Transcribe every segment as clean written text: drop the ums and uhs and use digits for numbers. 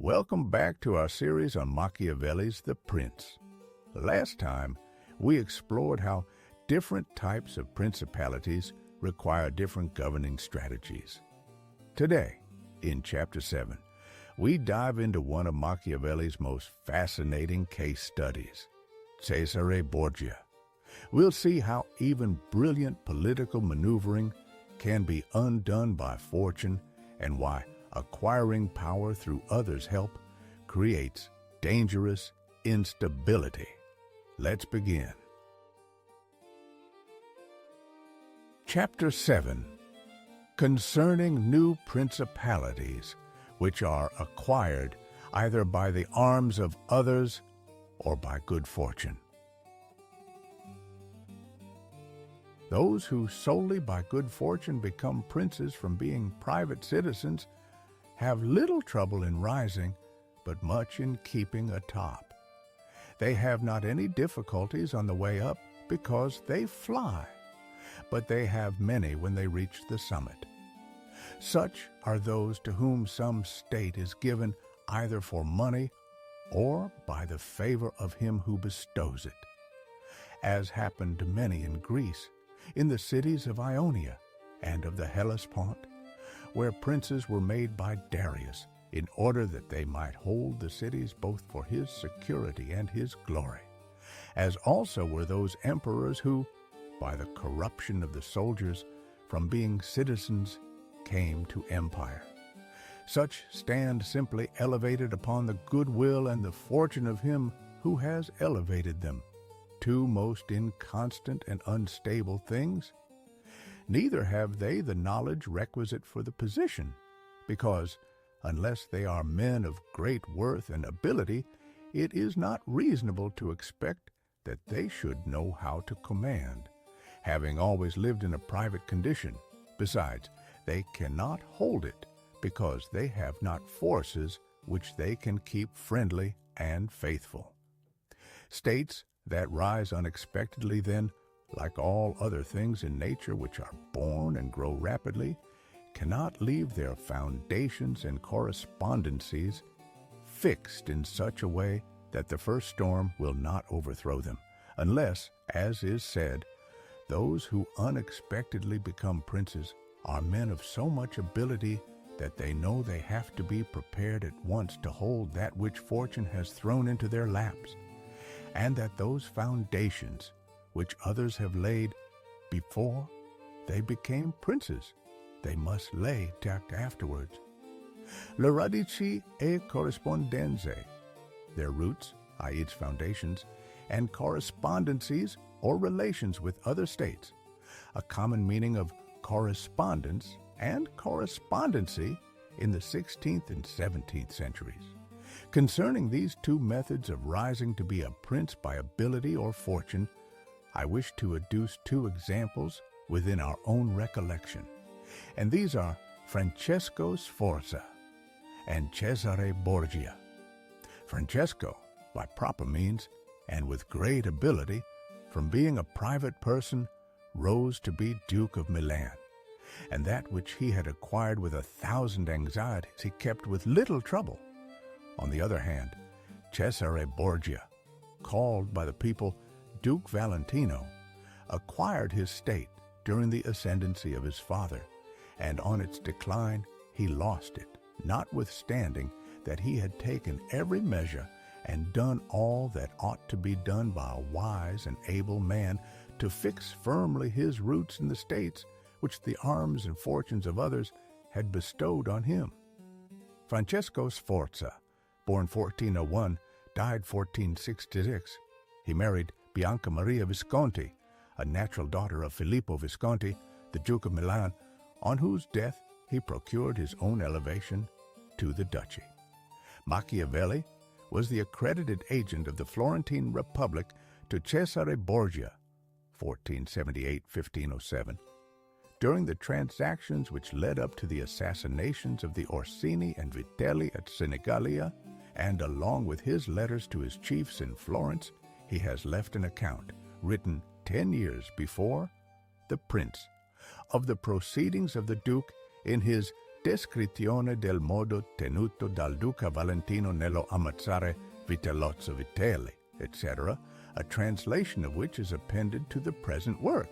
Welcome back to our series on Machiavelli's The Prince. Last time, we explored how different types of principalities require different governing strategies. Today, in Chapter 7, we dive into one of Machiavelli's most fascinating case studies, Cesare Borgia. We'll see how even brilliant political maneuvering can be undone by fortune and why acquiring power through others' help creates dangerous instability. Let's begin. Chapter 7. Concerning new principalities, which are acquired either by the arms of others or by good fortune. Those who solely by good fortune become princes from being private citizens have little trouble in rising, but much in keeping atop. They have not any difficulties on the way up because they fly, but they have many when they reach the summit. Such are those to whom some state is given either for money or by the favor of him who bestows it, as happened to many in Greece, in the cities of Ionia and of the Hellespont, where princes were made by Darius, in order that they might hold the cities both for his security and his glory, as also were those emperors who, by the corruption of the soldiers, from being citizens, came to empire. Such stand simply elevated upon the goodwill and the fortune of him who has elevated them, two most inconstant and unstable things. Neither have they the knowledge requisite for the position, because, unless they are men of great worth and ability, it is not reasonable to expect that they should know how to command, having always lived in a private condition. Besides, they cannot hold it, because they have not forces which they can keep friendly and faithful. States that rise unexpectedly, then, like all other things in nature which are born and grow rapidly, cannot leave their foundations and correspondencies fixed in such a way that the first storm will not overthrow them, unless, as is said, those who unexpectedly become princes are men of so much ability that they know they have to be prepared at once to hold that which fortune has thrown into their laps, and that those foundations which others have laid before they became princes, they must lay afterwards. Le radici e corrispondenze, their roots, i.e. its foundations, and correspondencies or relations with other states, a common meaning of correspondence and correspondency in the 16th and 17th centuries. Concerning these two methods of rising to be a prince by ability or fortune, I wish to adduce two examples within our own recollection, and these are Francesco Sforza and Cesare Borgia. Francesco, by proper means and with great ability, from being a private person, rose to be Duke of Milan, and that which he had acquired with 1,000 anxieties he kept with little trouble. On the other hand, Cesare Borgia, called by the people Duke Valentino, acquired his state during the ascendancy of his father, and on its decline he lost it, notwithstanding that he had taken every measure and done all that ought to be done by a wise and able man to fix firmly his roots in the states which the arms and fortunes of others had bestowed on him. Francesco Sforza, born 1401, died 1466. He married Bianca Maria Visconti, a natural daughter of Filippo Visconti, the Duke of Milan, on whose death he procured his own elevation to the duchy. Machiavelli was the accredited agent of the Florentine Republic to Cesare Borgia, 1478-1507, during the transactions which led up to the assassinations of the Orsini and Vitelli at Senigallia, and along with his letters to his chiefs in Florence, he has left an account, written 10 years before, the Prince, of the proceedings of the Duke in his descrizione del modo tenuto dal Duca Valentino nello ammazzare Vitellozzo Vitelli, etc., a translation of which is appended to the present work.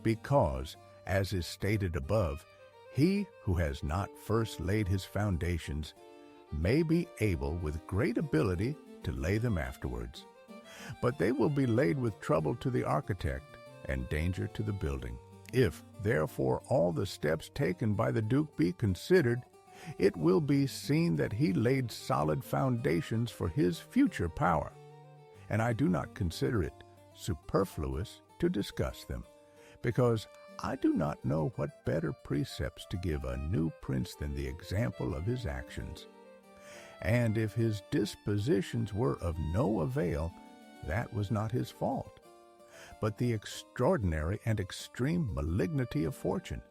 Because, as is stated above, he who has not first laid his foundations may be able with great ability to lay them afterwards. But they will be laid with trouble to the architect and danger to the building. If, therefore, all the steps taken by the Duke be considered, it will be seen that he laid solid foundations for his future power. And I do not consider it superfluous to discuss them, because I do not know what better precepts to give a new prince than the example of his actions. And if his dispositions were of no avail, that was not his fault, but the extraordinary and extreme malignity of fortune.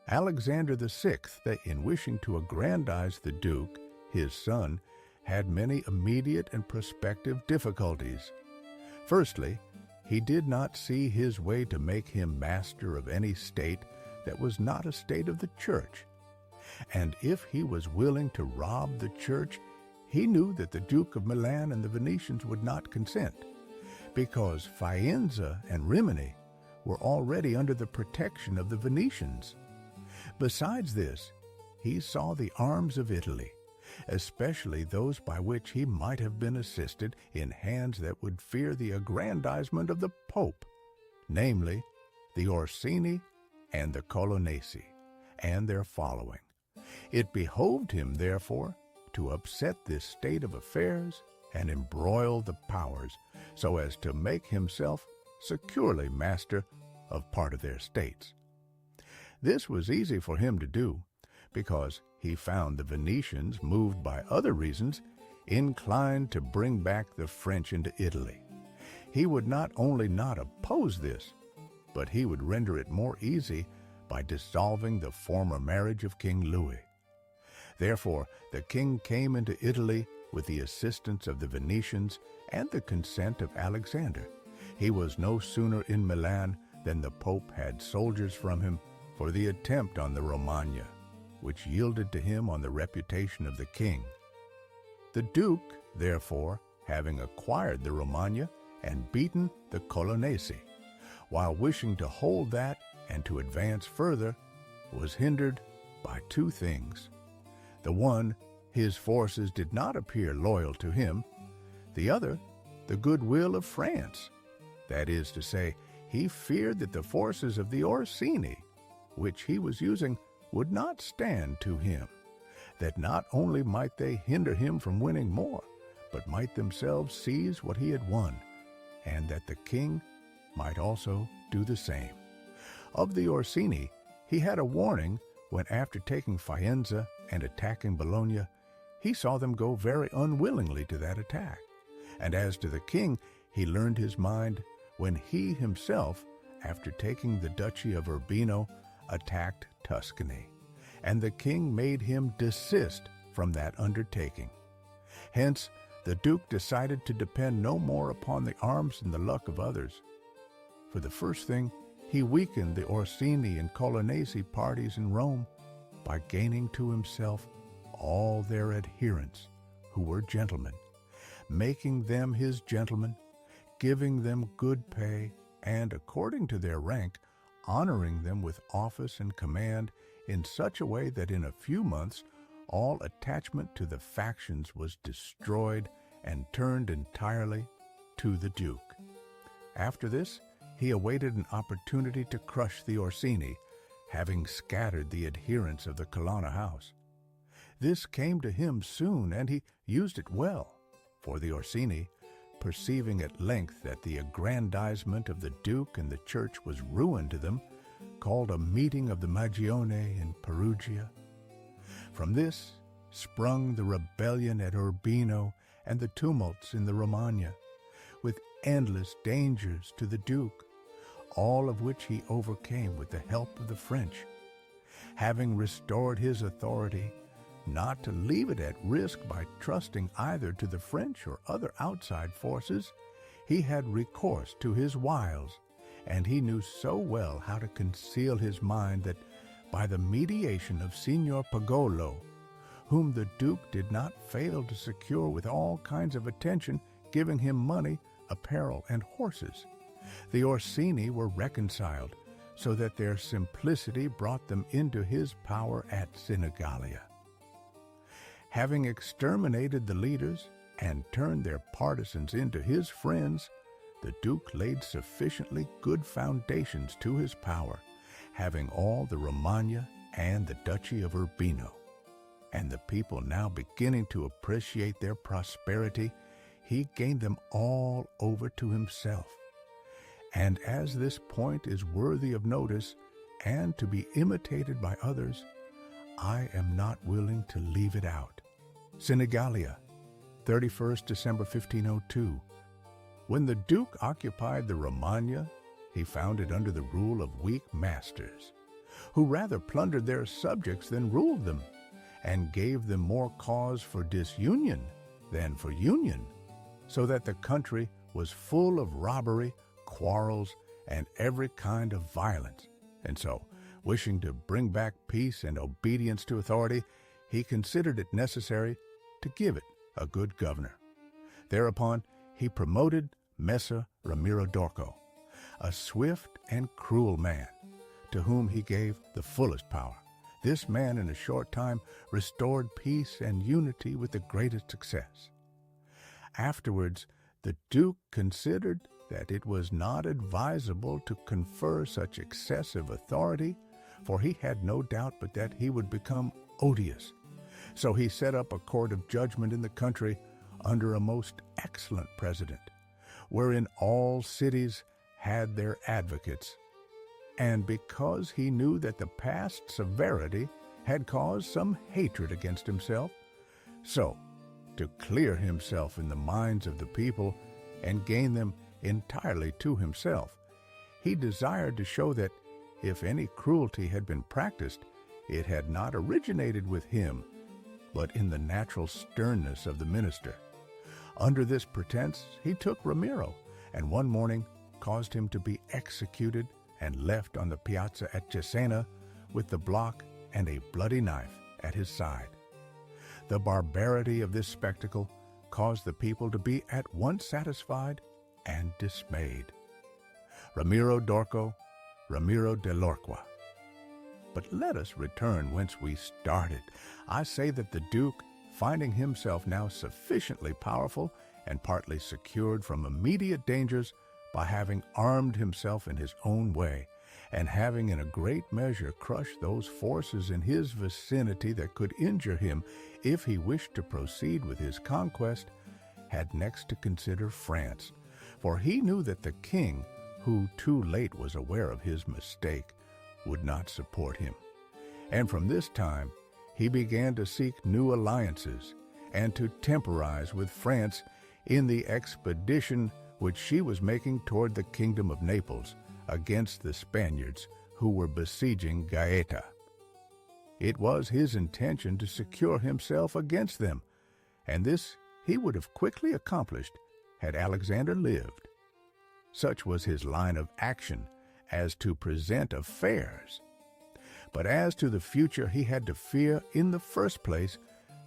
Alexander VI, in wishing to aggrandize the Duke, his son, had many immediate and prospective difficulties. Firstly, he did not see his way to make him master of any state that was not a state of the Church. And if he was willing to rob the Church, he knew that the Duke of Milan and the Venetians would not consent, because Faenza and Rimini were already under the protection of the Venetians. Besides this, he saw the arms of Italy, especially those by which he might have been assisted, in hands that would fear the aggrandizement of the Pope, namely, the Orsini and the Colonnesi, and their following. It behoved him, therefore, to upset this state of affairs and embroil the powers, so as to make himself securely master of part of their states. This was easy for him to do, because he found the Venetians, moved by other reasons, inclined to bring back the French into Italy. He would not only not oppose this, but he would render it more easy by dissolving the former marriage of King Louis. Therefore, the king came into Italy with the assistance of the Venetians and the consent of Alexander. He was no sooner in Milan than the Pope had soldiers from him for the attempt on the Romagna, which yielded to him on the reputation of the king. The Duke, therefore, having acquired the Romagna and beaten the Colonnesi, while wishing to hold that and to advance further, was hindered by two things. The one, his forces did not appear loyal to him. The other, the goodwill of France. That is to say, he feared that the forces of the Orsini, which he was using, would not stand to him, that not only might they hinder him from winning more, but might themselves seize what he had won, and that the king might also do the same. Of the Orsini, he had a warning when, after taking Faenza and attacking Bologna, he saw them go very unwillingly to that attack. And as to the king, he learned his mind when he himself, after taking the duchy of Urbino, attacked Tuscany, and the king made him desist from that undertaking. Hence, the Duke decided to depend no more upon the arms and the luck of others. For the first thing, he weakened the Orsini and Colonnesi parties in Rome by gaining to himself all their adherents, who were gentlemen, making them his gentlemen, giving them good pay, and, according to their rank, honoring them with office and command in such a way that in a few months all attachment to the factions was destroyed and turned entirely to the Duke. After this, he awaited an opportunity to crush the Orsini, having scattered the adherents of the Colonna house. This came to him soon, and he used it well, for the Orsini, perceiving at length that the aggrandizement of the Duke and the Church was ruin to them, called a meeting of the Magione in Perugia. From this sprung the rebellion at Urbino and the tumults in the Romagna, with endless dangers to the Duke, all of which he overcame with the help of the French. Having restored his authority, not to leave it at risk by trusting either to the French or other outside forces, he had recourse to his wiles, and he knew so well how to conceal his mind that by the mediation of Signor Pagolo, whom the Duke did not fail to secure with all kinds of attention, giving him money, apparel, and horses. The Orsini were reconciled, so that their simplicity brought them into his power at Senigallia. Having exterminated the leaders and turned their partisans into his friends, the Duke laid sufficiently good foundations to his power, having all the Romagna and the Duchy of Urbino. And the people now beginning to appreciate their prosperity, he gained them all over to himself. And as this point is worthy of notice and to be imitated by others, I am not willing to leave it out. Senigallia, 31st December 1502. When the Duke occupied the Romagna, he found it under the rule of weak masters, who rather plundered their subjects than ruled them, and gave them more cause for disunion than for union, so that the country was full of robbery, quarrels, and every kind of violence. And so, wishing to bring back peace and obedience to authority, he considered it necessary to give it a good governor. Thereupon he promoted Messer Ramiro d'Orco, a swift and cruel man, to whom he gave the fullest power. This man in a short time restored peace and unity with the greatest success. Afterwards, the Duke considered that it was not advisable to confer such excessive authority, for he had no doubt but that he would become odious. So he set up a court of judgment in the country under a most excellent president, wherein all cities had their advocates. And because he knew that the past severity had caused some hatred against himself, so, to clear himself in the minds of the people and gain them entirely to himself, he desired to show that if any cruelty had been practiced, it had not originated with him, but in the natural sternness of the minister. Under this pretense, he took Ramiro, and one morning caused him to be executed and left on the piazza at Cesena with the block and a bloody knife at his side. The barbarity of this spectacle caused the people to be at once satisfied and dismayed. Ramiro d'Orco, Ramiro de Lorqua. But let us return whence we started. I say that the Duke, finding himself now sufficiently powerful and partly secured from immediate dangers, by having armed himself in his own way, and having in a great measure crushed those forces in his vicinity that could injure him if he wished to proceed with his conquest, had next to consider France, for he knew that the king, who too late was aware of his mistake, would not support him. And from this time he began to seek new alliances, and to temporize with France in the expedition which she was making toward the kingdom of Naples against the Spaniards who were besieging Gaeta. It was his intention to secure himself against them, and this he would have quickly accomplished had Alexander lived. Such was his line of action as to present affairs. But as to the future, he had to fear, in the first place,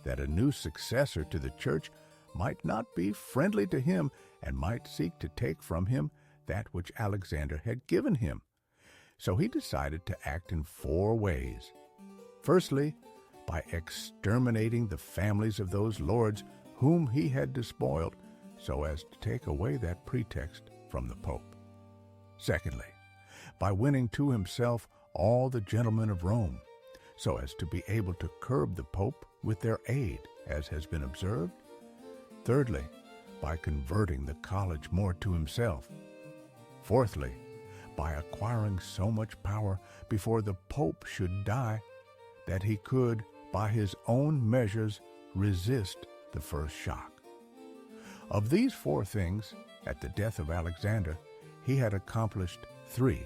that a new successor to the church might not be friendly to him and might seek to take from him that which Alexander had given him. So he decided to act in 4 ways. Firstly, by exterminating the families of those lords whom he had despoiled, so as to take away that pretext from the Pope. Secondly, by winning to himself all the gentlemen of Rome, so as to be able to curb the Pope with their aid, as has been observed. Thirdly, by converting the college more to himself. Fourthly, by acquiring so much power before the Pope should die that he could, by his own measures, resist the first shock. Of these 4 things, at the death of Alexander, he had accomplished 3,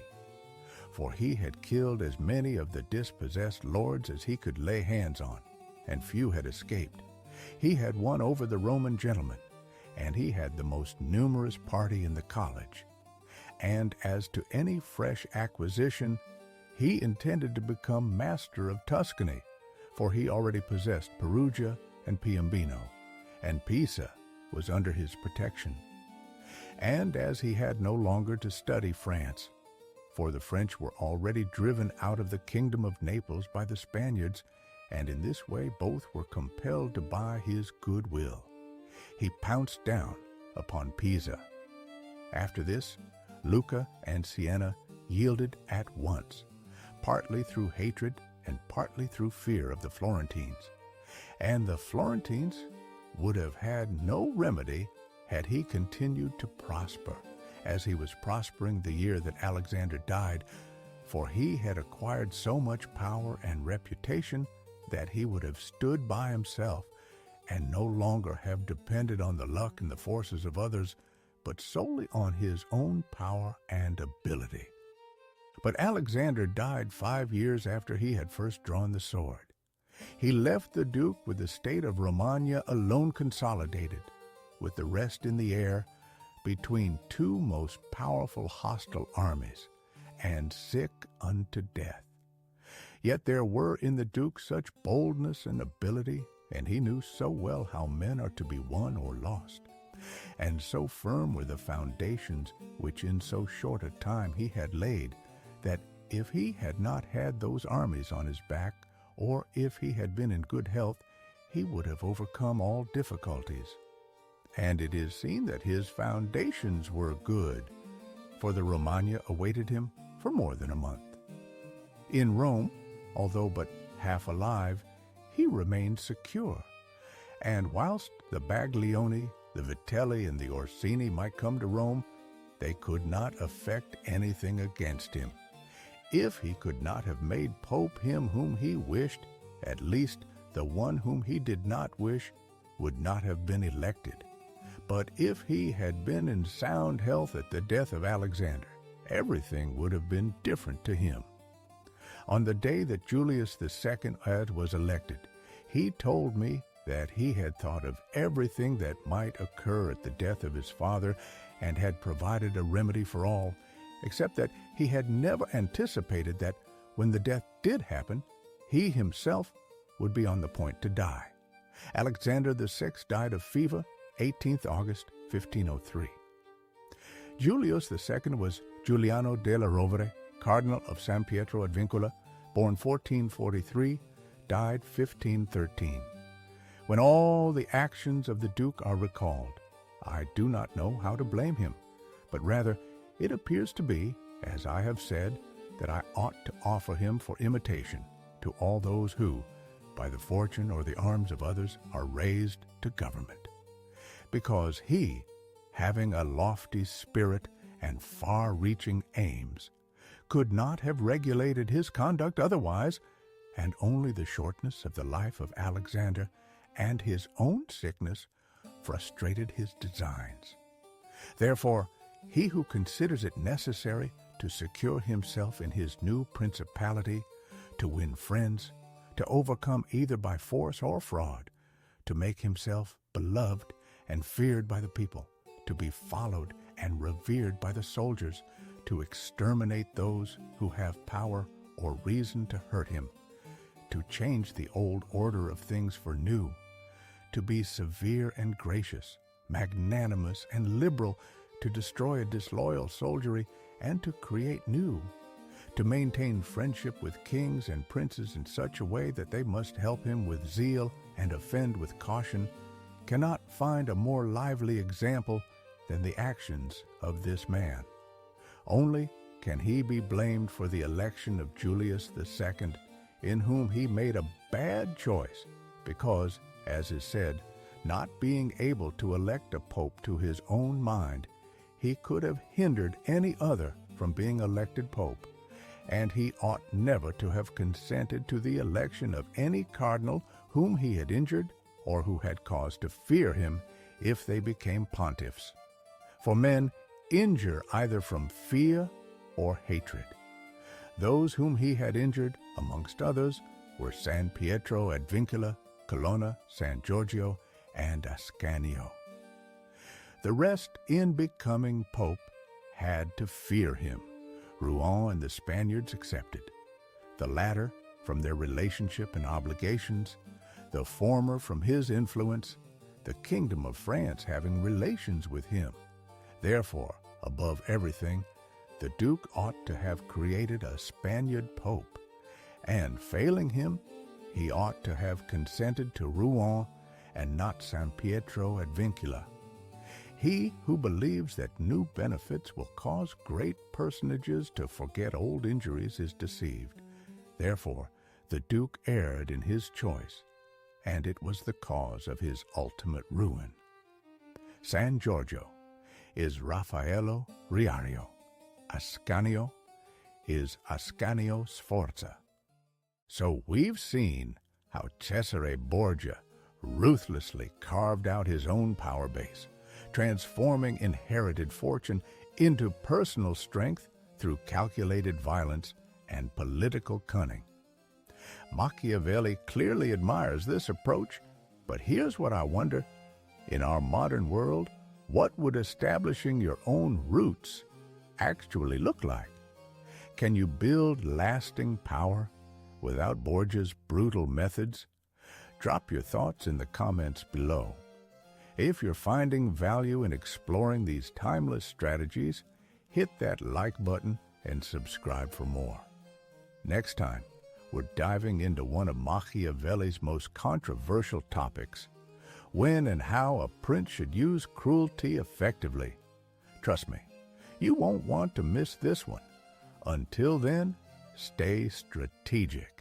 for he had killed as many of the dispossessed lords as he could lay hands on, and few had escaped. He had won over the Roman gentlemen, and he had the most numerous party in the college. And as to any fresh acquisition, he intended to become master of Tuscany, for he already possessed Perugia and Piombino, and Pisa was under his protection. And as he had no longer to study France, for the French were already driven out of the kingdom of Naples by the Spaniards, and in this way both were compelled to buy his goodwill, he pounced down upon Pisa. After this, Lucca and Siena yielded at once, partly through hatred and partly through fear of the Florentines. And the Florentines would have had no remedy had he continued to prosper, as he was prospering the year that Alexander died, for he had acquired so much power and reputation that he would have stood by himself and no longer have depended on the luck and the forces of others, but solely on his own power and ability. But Alexander died 5 years after he had first drawn the sword. He left the duke with the state of Romagna alone consolidated, with the rest in the air, between two most powerful hostile armies, and sick unto death. Yet there were in the duke such boldness and ability, and he knew so well how men are to be won or lost, and so firm were the foundations which in so short a time he had laid, that if he had not had those armies on his back, or if he had been in good health, he would have overcome all difficulties. And it is seen that his foundations were good, for the Romagna awaited him for more than a month. In Rome, although but half alive, he remained secure, and whilst the Baglioni, the Vitelli, and the Orsini might come to Rome, they could not effect anything against him. If he could not have made Pope him whom he wished, at least the one whom he did not wish would not have been elected. But if he had been in sound health at the death of Alexander, everything would have been different to him. On the day that Julius II was elected, he told me that he had thought of everything that might occur at the death of his father and had provided a remedy for all, except that he had never anticipated that when the death did happen, he himself would be on the point to die. Alexander VI died of fever 18th August 1503. Julius II was Giuliano della Rovere, Cardinal of San Pietro ad Vincula, born 1443, died 1513. When all the actions of the Duke are recalled, I do not know how to blame him, but rather it appears to be, as I have said, that I ought to offer him for imitation to all those who, by the fortune or the arms of others, are raised to government. Because he, having a lofty spirit and far-reaching aims, could not have regulated his conduct otherwise, and only the shortness of the life of Alexander and his own sickness frustrated his designs. Therefore, he who considers it necessary to secure himself in his new principality, to win friends, to overcome either by force or fraud, to make himself beloved and feared by the people, to be followed and revered by the soldiers, to exterminate those who have power or reason to hurt him, to change the old order of things for new, to be severe and gracious, magnanimous and liberal, to destroy a disloyal soldiery and to create new, to maintain friendship with kings and princes in such a way that they must help him with zeal and offend with caution, cannot find a more lively example than the actions of this man. Only can he be blamed for the election of Julius II, in whom he made a bad choice, because, as is said, not being able to elect a pope to his own mind, he could have hindered any other from being elected pope, and he ought never to have consented to the election of any cardinal whom he had injured or who had cause to fear him if they became pontiffs. For men injure either from fear or hatred. Those whom he had injured, amongst others, were San Pietro ad Vincula, Colonna, San Giorgio, and Ascanio. The rest, in becoming pope, had to fear him, Rouen and the Spaniards excepted, the latter from their relationship and obligations, the former from his influence, the kingdom of France having relations with him. Therefore, above everything, the Duke ought to have created a Spaniard pope, and failing him, he ought to have consented to Rouen and not San Pietro ad Vincula. He who believes that new benefits will cause great personages to forget old injuries is deceived. Therefore, the Duke erred in his choice, and it was the cause of his ultimate ruin. San Giorgio is Raffaello Riario. Ascanio is Ascanio Sforza. So we've seen how Cesare Borgia ruthlessly carved out his own power base, transforming inherited fortune into personal strength through calculated violence and political cunning. Machiavelli clearly admires this approach, but here's what I wonder. In our modern world, what would establishing your own roots actually look like? Can you build lasting power without Borgia's brutal methods? Drop your thoughts in the comments below. If you're finding value in exploring these timeless strategies, hit that like button and subscribe for more. Next time, we're diving into one of Machiavelli's most controversial topics: when and how a prince should use cruelty effectively. Trust me, you won't want to miss this one. Until then, stay strategic.